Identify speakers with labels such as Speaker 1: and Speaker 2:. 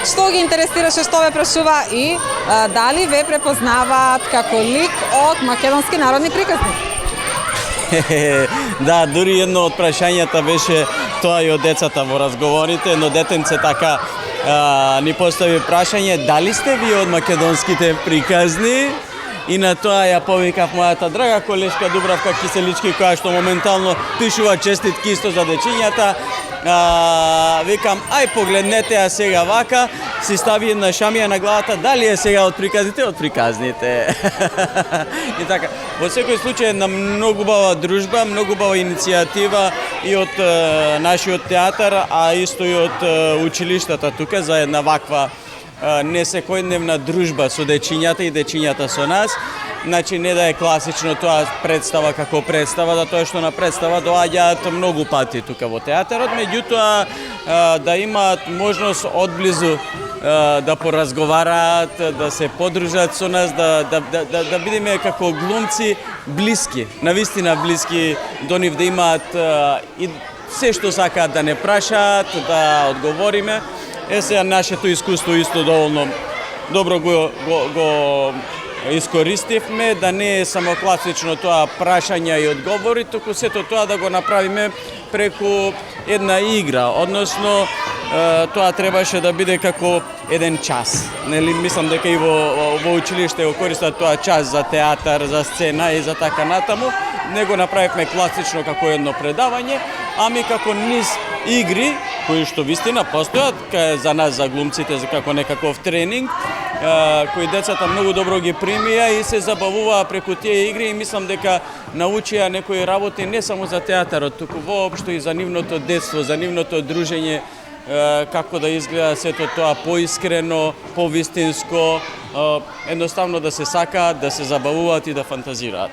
Speaker 1: Што ги интересираше, што ве прашува и дали ве препознаваат како лик од македонски народни приказни?
Speaker 2: Да, дури едно од прашањата беше тоа и од децата во разговорите, но детенце така ни постави прашање дали сте ви од македонските приказни? И на тоа ја повикав мојата драга колешка Дубравка Киселички, која што моментално пишува честитки исто за дечињата. Викам, ај погледнете ја сега вака, си стави една шамија на главата, дали е сега од приказните? Од приказните. И така, во секој случај една многу убава дружба, многу убава иницијатива и од нашиот театар, а исто и од училиштата тука за една ваква несекојдневна дружба со дечињата и дечињата со нас. Значи не да е класично тоа представа како представа, затоа што на представа доаѓаат многу пати тука во театарот, меѓутоа да имаат можност одблизу да поразговараат, да се подружат со нас, да бидеме како глумци блиски, навистина блиски до нив, да имаат и се што сакаат да не прашаат, да одговориме. Сега нашето искуство исто доволно добро го искористивме, да не е само класично тоа прашања и одговори, туку сето тоа да го направиме преку една игра, односно тоа требаше да биде како еден час. Нели, мислам дека и во училиште го користат тоа час за театар, за сцена и за така натаму. Не го направивме класично како едно предавање, ами како низ игри кои што вистина постојат за нас, за глумците, како некаков тренинг, кои децата многу добро ги примија и се забавуваа преку тие игри и мислам дека научија некои работи не само за театарот, туку воопшто и за нивното детство, за нивното дружење, како да изгледа сето тоа поискрено, повистинско, едноставно да се сакаат, да се забавуваат и да фантазираат.